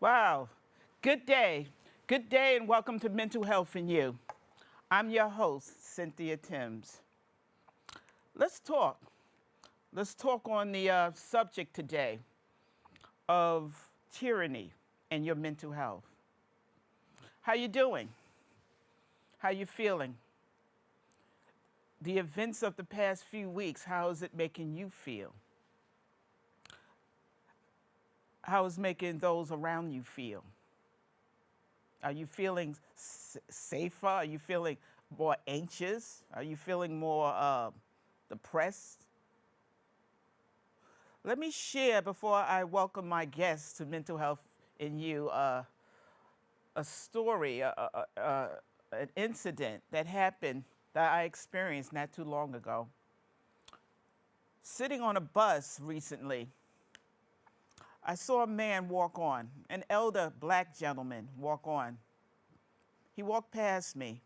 Wow. Good day. Good day, and welcome to Mental Health and You. I'm your host, Cynthia Timms. Let's talk. Let's talk on the subject today of tyranny and your mental health. How you doing? How you feeling? The events of the past few weeks, how is it making you feel? How is making those around you feel? Are you feeling safer? Are you feeling more anxious? Are you feeling more depressed? Let me share before I welcome my guests to Mental Health in You a story, an incident that happened that I experienced not too long ago. Sitting on a bus recently, I saw a man walk on, an elder black gentleman walk on. He walked past me,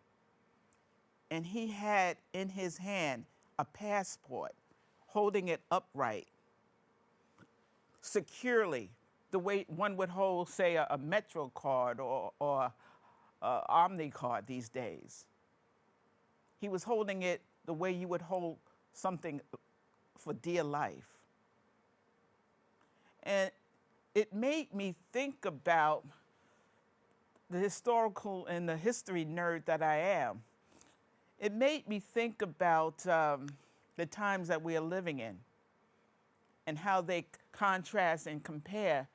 and he had in his hand a passport, holding it upright, securely, the way one would hold, say, a Metro card or a Omni card these days. He was holding it the way you would hold something for dear life. And it made me think about the historical and the history nerd that I am. It made me think about the times that we are living in and how they contrast and compare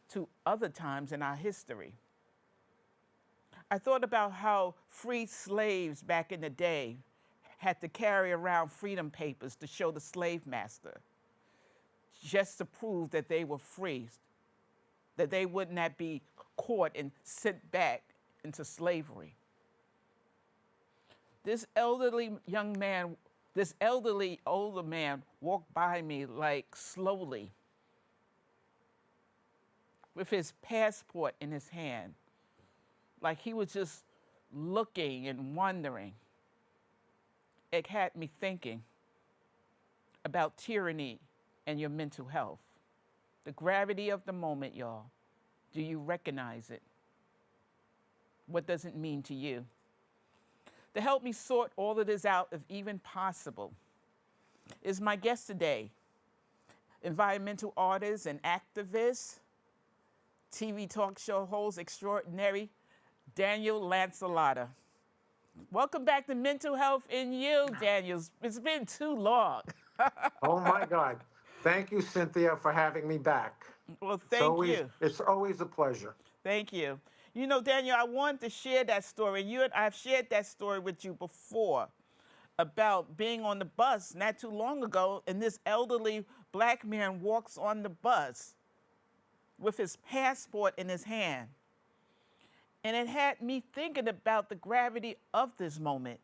to other times in our history. I thought about how freed slaves back in the day had to carry around freedom papers to show the slave master, just to prove that they were free, that they would not be caught and sent back into slavery. This elderly young man, this elderly older man walked by me like slowly with his passport in his hand, like he was just looking and wondering. It had me thinking about tyranny and your mental health. The gravity of the moment, y'all. Do you recognize it? What does it mean to you? To help me sort all of this out, if even possible, is my guest today, environmental artist and activist, TV talk show host extraordinary, Daniel Lanzilotta. Welcome back to Mental Health in You, Daniel. It's been too long. Oh my God. Thank you, Cynthia, for having me back. Well, It's thank always you. it's always a pleasure. Thank you. You know, Daniel, I wanted to share that story. I've shared that story with you before about being on the bus not too long ago, and this elderly black man walks on the bus with his passport in his hand. And it had me thinking about the gravity of this moment.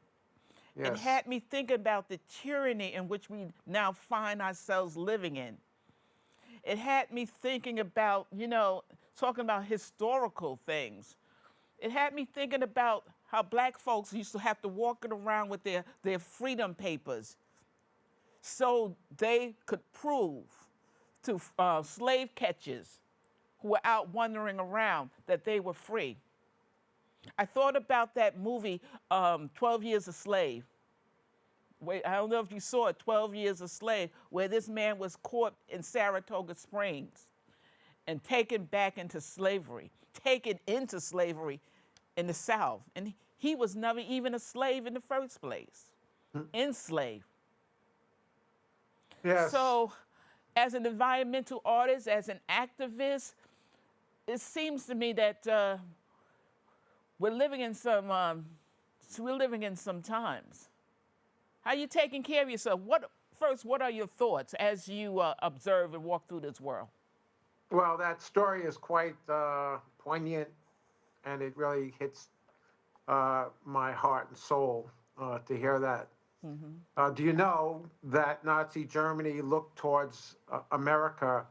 It Yes. had me thinking about the tyranny in which we now find ourselves living in. It had me thinking about, talking about historical things. It had me thinking about how black folks used to have to walk around with their freedom papers so they could prove to slave catchers who were out wandering around that they were free. I thought about that movie, 12 Years a Slave. Wait, I don't know if you saw it, 12 Years a Slave, where this man was caught in Saratoga Springs and taken back into slavery, taken into slavery in the South. And he was never even a slave in the first place, enslaved. Yes. So, as an environmental artist, as an activist, it seems to me that we're living in some times. How are you taking care of yourself? What are your thoughts as you observe and walk through this world? Well, that story is quite poignant, and it really hits my heart and soul to hear that. Do you know that Nazi Germany looked towards America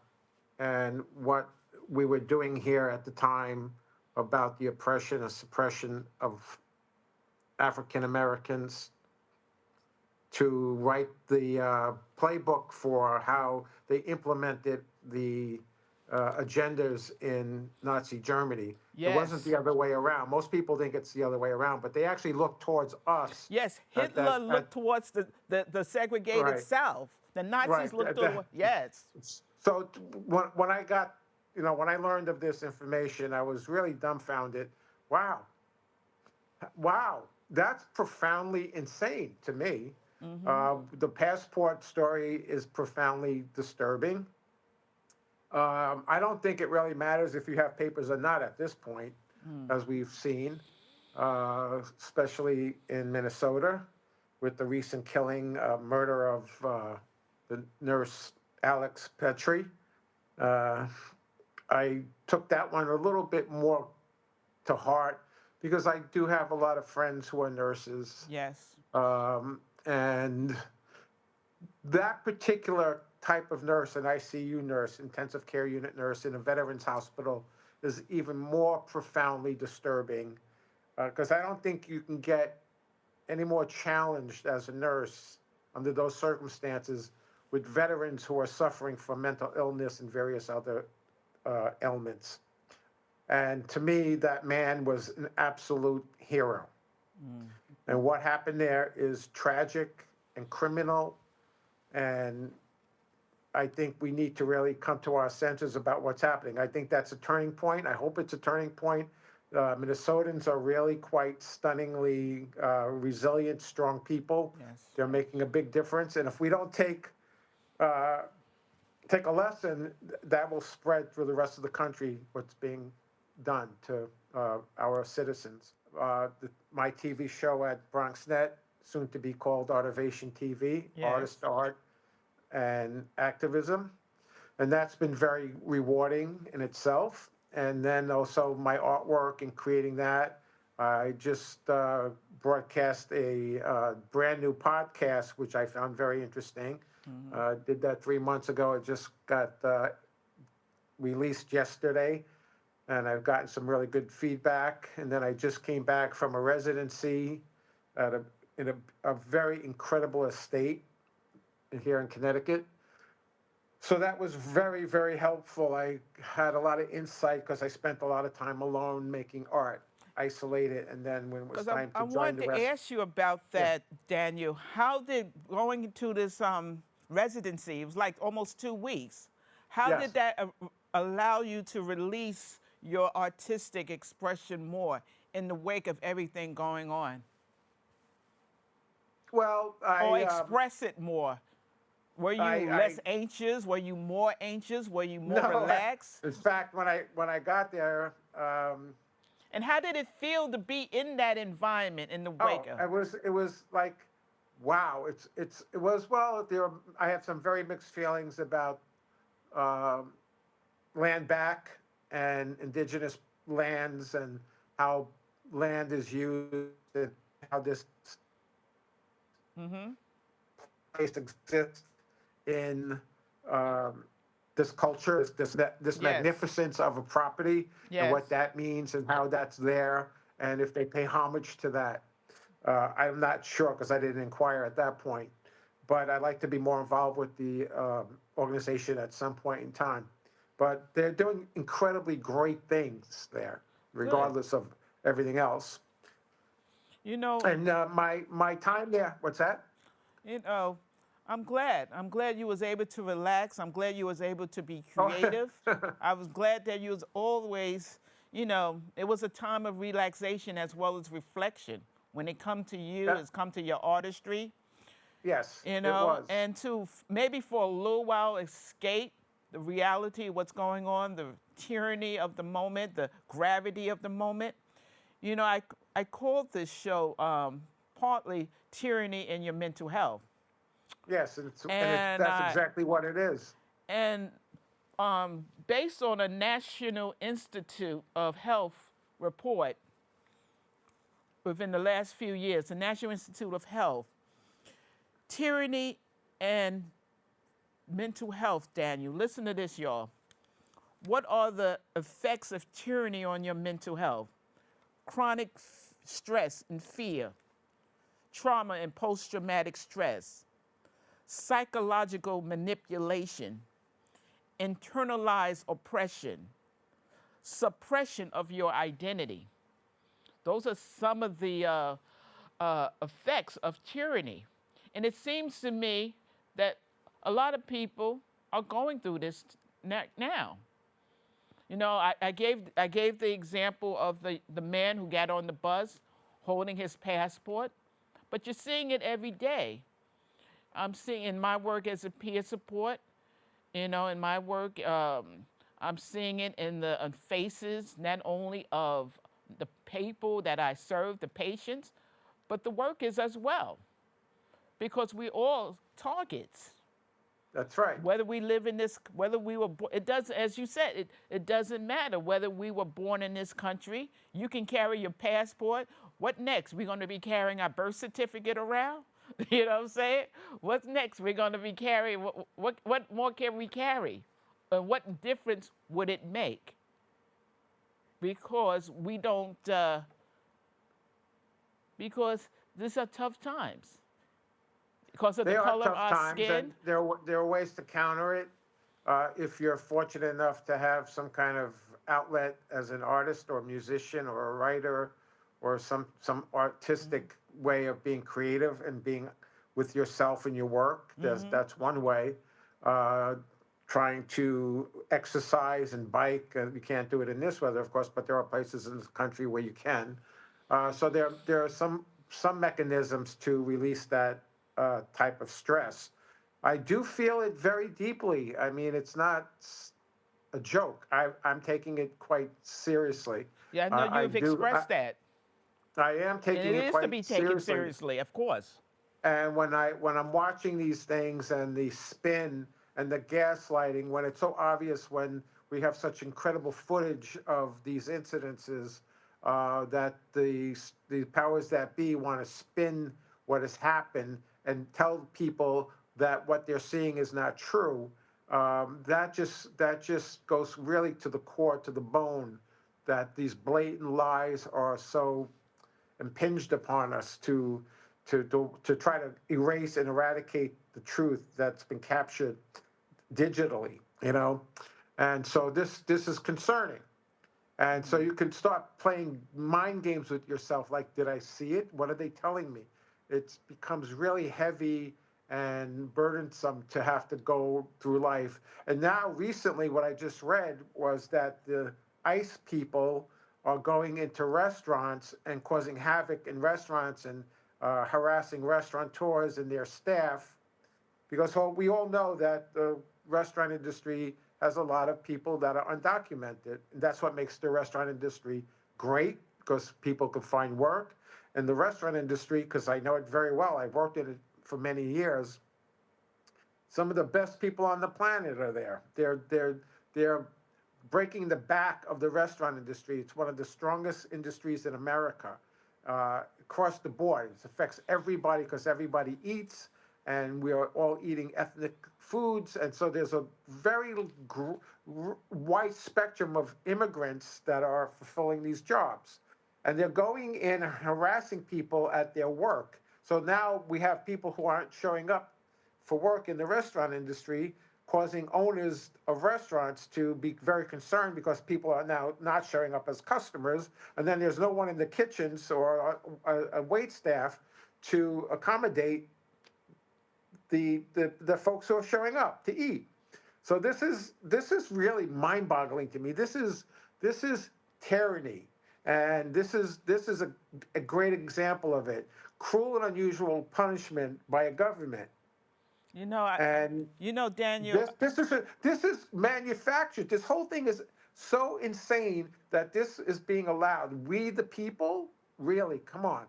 and what we were doing here at the time about the oppression and suppression of African Americans to write the playbook for how they implemented the agendas in Nazi Germany. It wasn't Yes. the other way around. Most people think it's the other way around, but they actually look towards us Yes, at Hitler that, looked towards the segregated right, South. The Nazis right. looked toward, yes. So when I got, when I learned of this information, I was really dumbfounded. Wow, wow, that's profoundly insane to me. The passport story is profoundly disturbing. I don't think it really matters if you have papers or not at this point, as we've seen, especially in Minnesota with the recent killing, murder of the nurse Alex Petrie. Uh, I took that one a little bit more to heart because I do have a lot of friends who are nurses. Yes. And that particular type of nurse, an ICU nurse, intensive care unit nurse in a veterans hospital, is even more profoundly disturbing because I don't think you can get any more challenged as a nurse under those circumstances with veterans who are suffering from mental illness and various other ailments. And to me, that man was an absolute hero. And what happened there is tragic and criminal. And I think we need to really come to our senses about what's happening. I think that's a turning point. I hope it's a turning point. Minnesotans are really quite stunningly resilient, strong people. Yes. They're making a big difference. And if we don't uh, take a lesson, that will spread through the rest of the country, what's being done to our citizens. My TV show at Bronxnet, soon to be called Artivation TV, Yes. Artist Art and Activism. And that's been very rewarding in itself. And then also my artwork and creating that. I just broadcast a brand new podcast, which I found very interesting. Did that 3 months ago. It just got released yesterday, and I've gotten some really good feedback. And then I just came back from a residency at a very incredible estate here in Connecticut. So that was very, very helpful. I had a lot of insight because I spent a lot of time alone making art, isolated, and then when it was Because time I to join wanted the to rest, ask you about yeah, that, Daniel. How did going into this residency, it was like almost 2 weeks, how did yes. that allow you to release your artistic expression more in the wake of everything going on? Well, Or express it more? Were you I less anxious? Were you more anxious? Were you more no. relaxed? In fact, when I got there, And how did it feel to be in that environment in the oh, wake of? it was like, wow. It was well. I had some very mixed feelings about um, land back and indigenous lands and how land is used and how this Mm-hmm. place exists in um, this culture, this Yes. magnificence of a property and Yes. what that means and how that's there and if they pay homage to that. I'm not sure because I didn't inquire at that point, but I'd like to be more involved with the organization at some point in time. But they're doing incredibly great things there, Good. regardless of everything else. You know, And my time there, what's that? you know, I'm glad. I'm glad you was able to relax. I'm glad you was able to be Oh, creative. I was glad that you was always, it was a time of relaxation as well as reflection. When it come to you, that, it's come to your artistry, yes, it was. and to maybe for a little while escape the reality of what's going on, the tyranny of the moment, the gravity of the moment. I called this show partly tyranny in your mental health. Yes, and And that's exactly what it is. and based on a National Institute of Health report within the last few years, the National Institute of Health, tyranny and mental health, Daniel. Listen to this, y'all. What are the effects of tyranny on your mental health? Chronic stress and fear, trauma and post traumatic stress, psychological manipulation, internalized oppression, suppression of your identity. Those are some of the effects of tyranny. And it seems to me that a lot of people are going through this now. You know, I gave the example of the man who got on the bus holding his passport, but you're seeing it every day. I'm seeing in my work as a peer support, you know, in my work, I'm seeing it in the faces not only of the people that I serve, the patients, but the workers as well, because we all targets. That's right. Whether we live in this, whether we were, it doesn't, as you said, it doesn't matter whether we were born in this country. You can carry your passport. What next? We're going to be carrying our birth certificate around? You know what I'm saying? What's next? We're going to be carrying, what more can we carry? And what difference would it make? Because we don't, because these are tough times. Because of the They are color of tough our times, and skin. there are ways to counter it. If you're fortunate enough to have some kind of outlet as an artist or musician or a writer or some artistic way of being creative and being with yourself and your work, that's one way. Uh, Trying to exercise and bike, you can't do it in this weather, of course, but there are places in the country where you can. So there are some mechanisms to release that type of stress. I do feel it very deeply. I mean, it's not a joke. I'm taking it quite seriously. Yeah, I know I you've do. expressed that. I am And it taking it is to quite be taken seriously. seriously, of course. And when I'm watching these things and the spin and the gaslighting, when it's so obvious, when we have such incredible footage of these incidences, that the powers that be want to spin what has happened and tell people that what they're seeing is not true. That just goes really to the core, to the bone, that these blatant lies are so impinged upon us to try to erase and eradicate the truth that's been captured digitally, you know. And so this is concerning. And so you can start playing mind games with yourself, like, did I see it? What are they telling me? It becomes really heavy and burdensome to have to go through life. And now, recently, what I just read was that the ICE people are going into restaurants and causing havoc in restaurants and harassing restaurateurs and their staff, because we all know that the restaurant industry has a lot of people that are undocumented. And that's what makes the restaurant industry great, because people can find work. And the restaurant industry, because I know it very well, I worked in it for many years. Some of the best people on the planet are there. They're breaking the back of the restaurant industry. It's one of the strongest industries in America, across the board. It affects everybody because everybody eats, and we are all eating ethnic foods. And so there's a very wide spectrum of immigrants that are fulfilling these jobs. And they're going in and harassing people at their work. So now we have people who aren't showing up for work in the restaurant industry, causing owners of restaurants to be very concerned because people are now not showing up as customers. And then there's no one in the kitchens or a wait staff to accommodate the folks who are showing up to eat. So this is really mind-boggling to me. This is tyranny, and this is a great example of it. Cruel and unusual punishment by a government. You know, And Daniel, this is manufactured. This whole thing is so insane that this is being allowed. We the people, really, come on.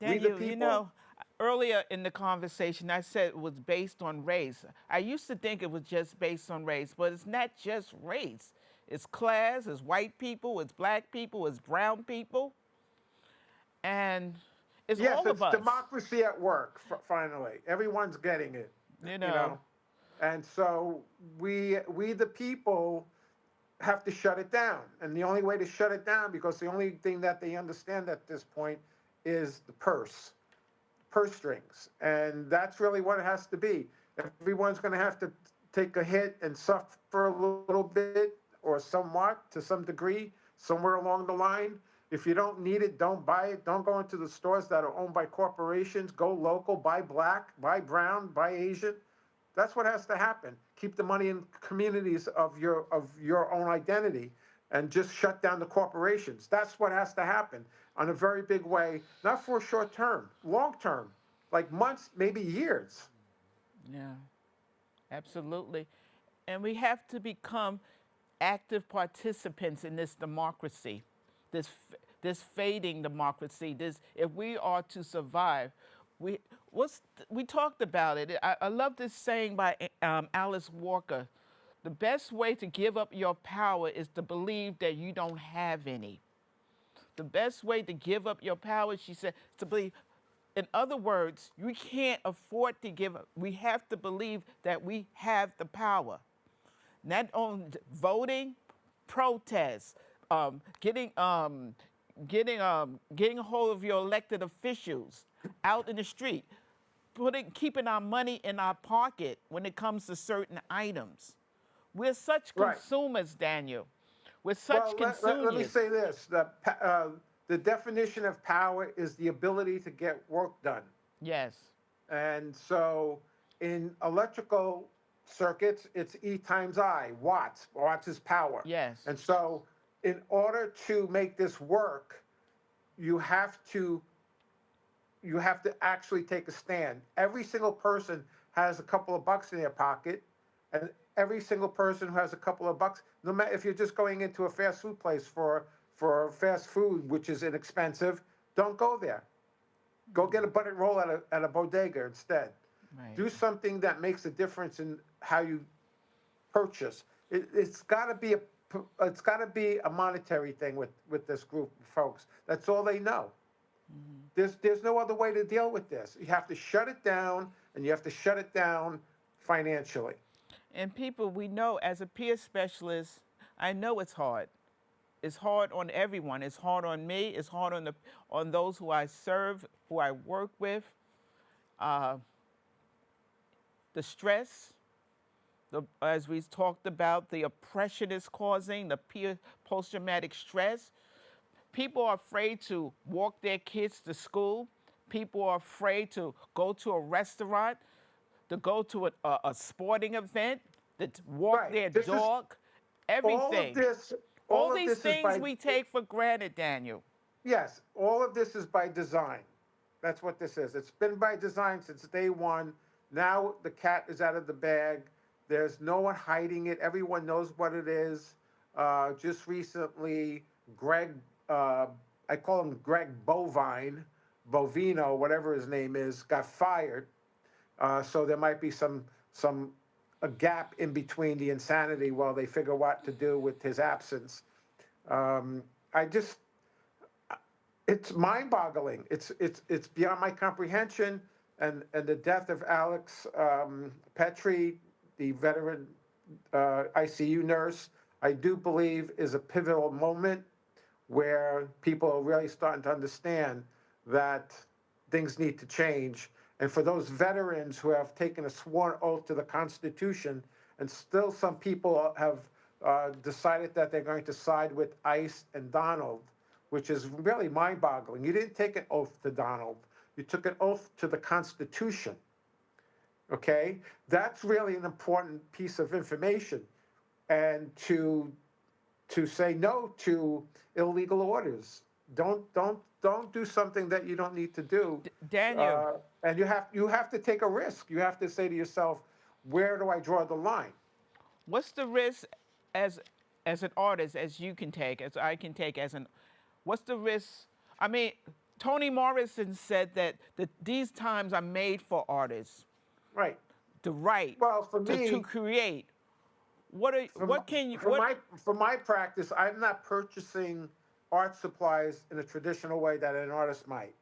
We the Daniel, people. earlier in the conversation, I said it was based on race. I used to think it was just based on race, but it's not just race. It's class, it's white people, it's black people, it's brown people, and it's Yes, all of it's us, democracy at work. Finally, everyone's getting it. you You know. know, and so we the people have to shut it down. And the only way to shut it down, because the only thing that they understand at this point is the purse strings, and that's really what it has to be. Everyone's going to have to take a hit and suffer a little bit or somewhat to some degree somewhere along the line. If you don't need it, don't buy it. Don't go into the stores that are owned by corporations. Go local, buy black, buy brown, buy Asian. That's what has to happen. Keep the money in communities of your own identity and just shut down the corporations. That's what has to happen on a very big way, not for short term, long term, like months, maybe years. Yeah, absolutely. And we have to become active participants in this democracy, this fading democracy. This, if we are to survive, we we talked about it. I love this saying by Alice Walker. The best way to give up your power is to believe that you don't have any. The best way to give up your power, she said, is to believe. In other words, we can't afford to give up. We have to believe that we have the power. Not on voting, protests, getting a hold of your elected officials out in the street, keeping our money in our pocket when it comes to certain items. We're such Right. consumers, Daniel. We're such Well, let me consumers. say this: the definition of power is the ability to get work done. Yes, And so in electrical circuits, it's E times I, watts. Watts is power. yes. And so in order to make this work, you have to you have to actually take a stand. Every single person has a couple of bucks in their pocket, and every single person who has a couple of bucks, no matter if you're just going into a fast food place for fast food, which is inexpensive, don't go there. Go get a buttered roll at a bodega instead. Right. Do something that makes a difference in how you purchase. It's got to be a monetary thing with this group of folks. That's all they know. There's no other way to deal with this. You have to shut it down, and you have to shut it down financially. And people, we know as a peer specialist, I know it's hard. It's hard on everyone. It's hard on me. It's hard on those who I serve, who I work with. Uh, the stress, as we talked about, the oppression it's causing, the peer post-traumatic stress. People are afraid to walk their kids to school. People are afraid to go to a restaurant, to go to a sporting event, to walk Right. their This is dog, all of everything. this. All All of these this is things by we take for granted, Daniel. Yes. All of this is by design. That's what this is. It's been by design since day one. Now the cat is out of the bag. There's no one hiding it. Everyone knows what it is. Just recently, Greg, uh, I call him Greg Bovino, whatever his name is, got fired. So there might be some a gap in between the insanity while they figure what to do with his absence. I just it's mind-boggling. It's beyond my comprehension. And the death of Alex Petrie, the veteran ICU nurse, I do believe is a pivotal moment where people are really starting to understand that things need to change. And for those veterans who have taken a sworn oath to the Constitution, and still some people have decided that they're going to side with ICE and Donald, which is really mind boggling. You didn't take an oath to Donald, you took an oath to the Constitution. Okay? That's really an important piece of information. And to say no to illegal orders. Don't do something that you don't need to do. Daniel, And you have to take a risk. You have to say to yourself, where do I draw the line? what's the risk as as an artist, as you can take, as I can take, as an what's the risk? I mean, Toni Morrison said that these times are made for artists Right. to write, Well, for to me, create. from What can you from what my from my practice, I'm not purchasing art supplies in a traditional way that an artist might.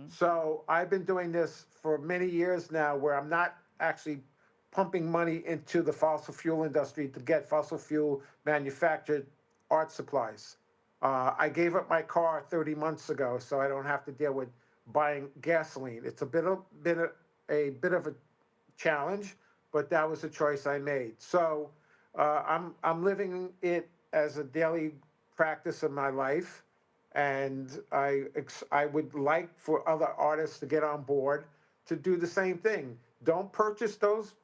So I've been doing this for many years now, where I'm not actually pumping money into the fossil fuel industry to get fossil fuel manufactured art supplies. I gave up my car 30 months ago, so I don't have to deal with buying gasoline. It's a bit of a challenge, but that was a choice I made. So I'm living it as a daily practice of my life, and I would like for other artists to get on board to do the same thing. Don't purchase those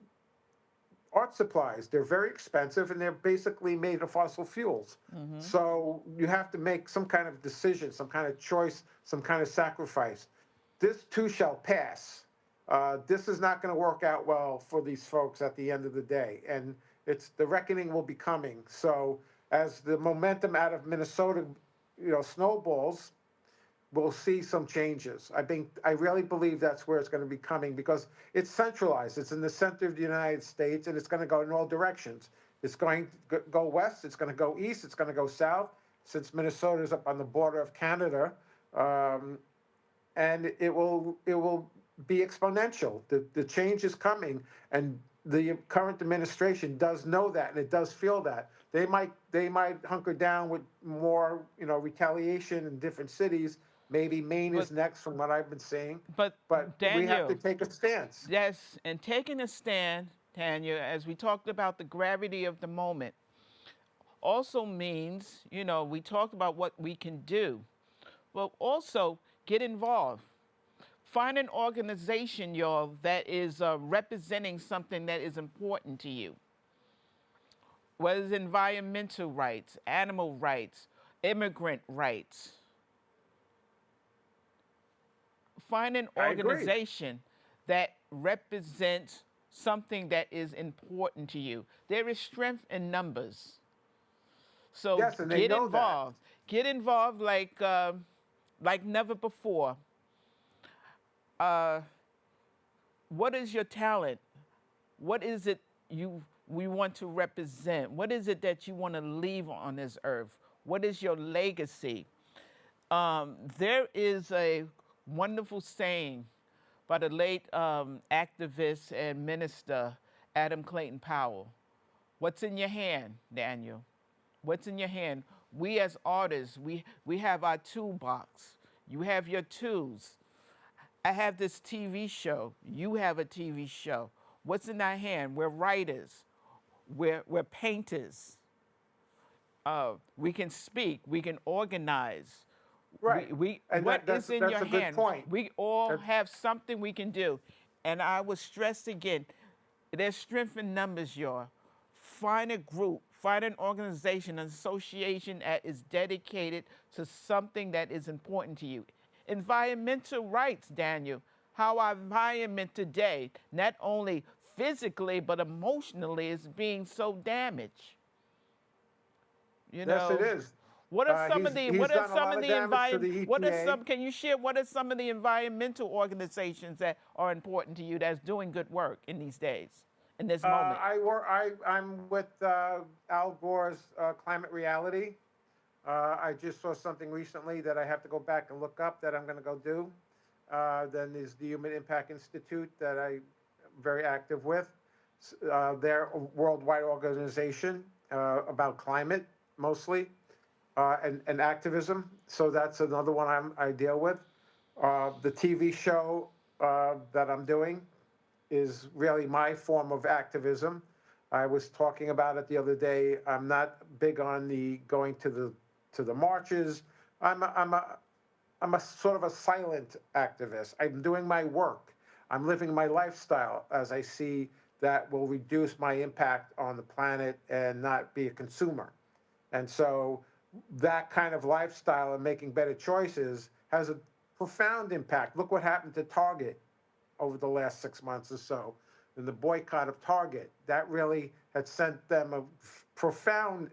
art supplies. They're very expensive and they're basically made of fossil fuels. So you have to make some kind of decision, some kind of choice, some kind of sacrifice. This too shall pass. This is not going to work out well for these folks at the end of the day, and it's the reckoning will be coming. So as the momentum out of Minnesota, snowballs, we'll see some changes. I really believe that's where it's going to be coming because it's centralized. It's in the center of the United States, and it's going to go in all directions. It's going to go west. It's going to go east. It's going to go south. Since Minnesota is up on the border of Canada, um, and it will be exponential. The change is coming, and the current administration does know that, and it does feel that. They might hunker down with more retaliation in different cities. Maybe Maine But is next, from what I've been seeing. but But we have to Daniel, take a stance. yes, and taking a stand, Tanya, as we talked about the gravity of the moment, also means, we talked about what we can do, but also get involved. Find an organization, y'all, that is representing something that is important to you. Whether it's environmental rights, animal rights, immigrant rights. Find an I agree. organization that represents something that is important to you. There is strength in numbers. So Yes, and they get know that. involved. Get involved like never before. Uh, what is your talent? What is it we want to represent? What is it that you want to leave on this earth? What is your legacy? There is a wonderful saying by the late activist and minister Adam Clayton Powell. What's in your hand, Daniel? What's in your hand? We as artists, we have our toolbox. You have your tools. I have this TV show. You have a TV show. What's in our hand? We're writers. We're painters. We can speak. We can organize. Right. And What that's is in that's your a good hand? point. We all That- have something we can do. And I will stress again, there's strength in numbers, y'all. Find a group, find an organization, an association that is dedicated to something that is important to you. Environmental rights, Daniel. How our environment today, not only physically but emotionally, is being so damaged. You Yes, it know, is. what are some of the He's what are done a some lot of of the damage to the what are EPA. some can you share what are some of the environmental organizations that are important to you that's doing good work in these days, in this moment? I'm with Al Gore's Climate Reality. I just saw something recently that I have to go back and look up that I'm going to go do. Then there's the Human Impact Institute that I'm very active with. They're a worldwide organization about climate mostly, and activism. So that's another one I deal with. The TV show that I'm doing is really my form of activism. I was talking about it the other day. I'm not big on the going to the marches. I'm a, I'm a I'm a sort of a silent activist. I'm doing my work. I'm living my lifestyle as I see that will reduce my impact on the planet and not be a consumer. And so that kind of lifestyle and making better choices has a profound impact. Look what happened to Target over the last 6 months or so. And the boycott of Target, that really had sent them a profound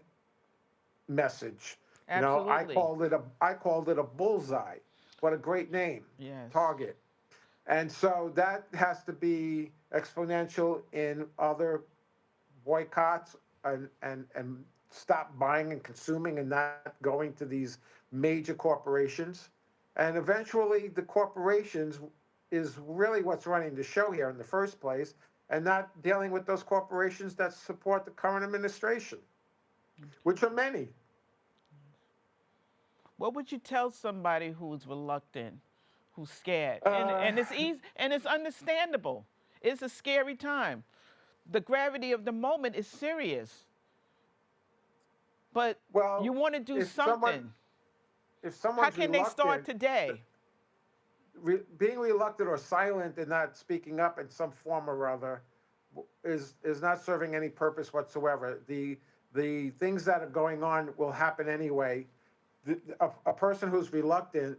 message. Absolutely. I called it a bullseye. What a great name, Yes. Target. And so that has to be exponential in other boycotts, and stop buying and consuming and not going to these major corporations. And eventually the corporations is really what's running the show here in the first place, and not dealing with those corporations that support the current administration, which are many. What would you tell somebody who's reluctant, who's scared? Uh, And it's easy and it's understandable. It's a scary time. the gravity of the moment is serious. But you Well, want to do if someone something. if How someone's can they start reluctant, today? being reluctant or silent and not speaking up in some form or other is not serving any purpose whatsoever. The things that are going on will happen anyway. A person who's reluctant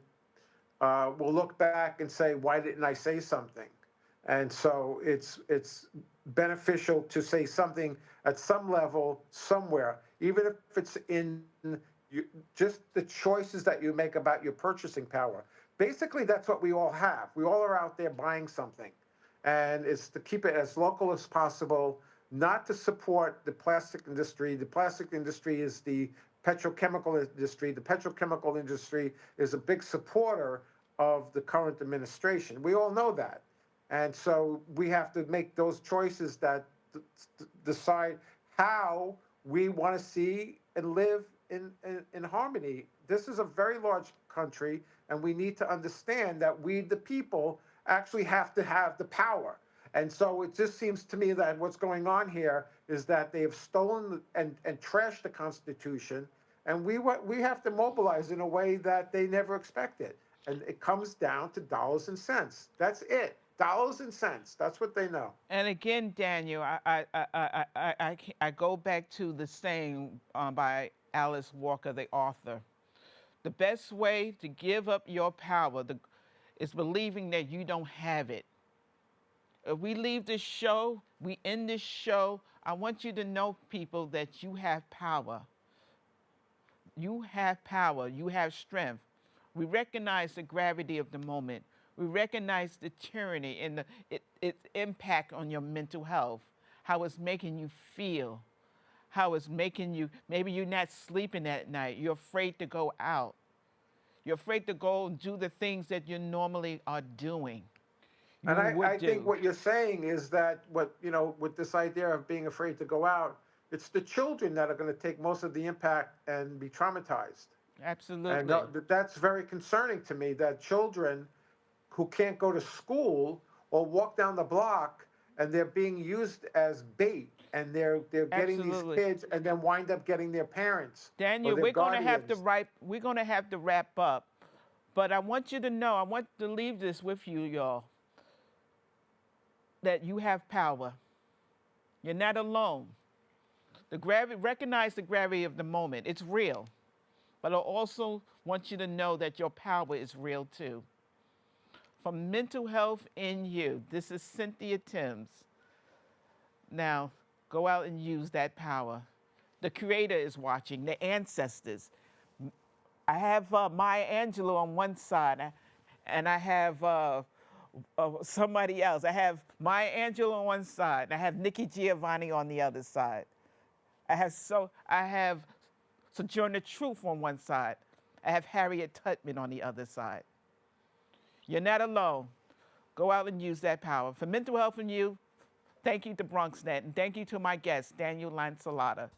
will look back and say, "Why didn't I say something?" And so it's beneficial to say something at some level somewhere, even if it's in you, just the choices that you make about your purchasing power. Basically, that's what we all have. We all are out there buying something, and it's to keep it as local as possible, not to support the plastic industry. The plastic industry is the petrochemical industry. The petrochemical industry is a big supporter of the current administration. We all know that. And so we have to make those choices that decide how we want to see and live in harmony. This is a very large country, and we need to understand that we, the people, actually have to have the power. And so it just seems to me that what's going on here is that they have stolen and trashed the Constitution, and we have to mobilize in a way that they never expected. And it comes down to dollars and cents. That's it. Dollars and cents. That's what they know. And again, Daniel, I go back to the saying by Alice Walker, the author. The best way to give up your power is believing that you don't have it. If we leave this show, we end this show, I want you to know, people, that you have power. You have power. You have strength. We recognize the gravity of the moment. We recognize the tyranny and its impact on your mental health, how it's making you feel, how it's making you, maybe you're not sleeping at night. You're afraid to go out. You're afraid to go and do the things that you normally are doing. And You would I think do. what you're saying is that with this idea of being afraid to go out, it's the children that are going to take most of the impact and be traumatized. And Absolutely. that's very concerning to me, that children who can't go to school or walk down the block, and they're being used as bait, and they're getting these Absolutely. kids and then wind up getting their parents or Daniel, their guardians. we're gonna have to wrap up. But I want you to know, I want to leave this with you, y'all, that you have power. You're not alone. Recognize the gravity of the moment. It's real. But I also want you to know that your power is real too. From mental health in you, this is Cynthia Timms. Now, go out and use that power. The Creator is watching, the ancestors. I have Maya Angelou on one side, and I have somebody else. I have Maya Angelou on one side, and I have Nikki Giovanni on the other side. I have Sojourner Truth on one side. I have Harriet Tubman on the other side. You're not alone. Go out and use that power. For mental health in you, thank you to Bronxnet, and thank you to my guest, Daniel Lanzilotta.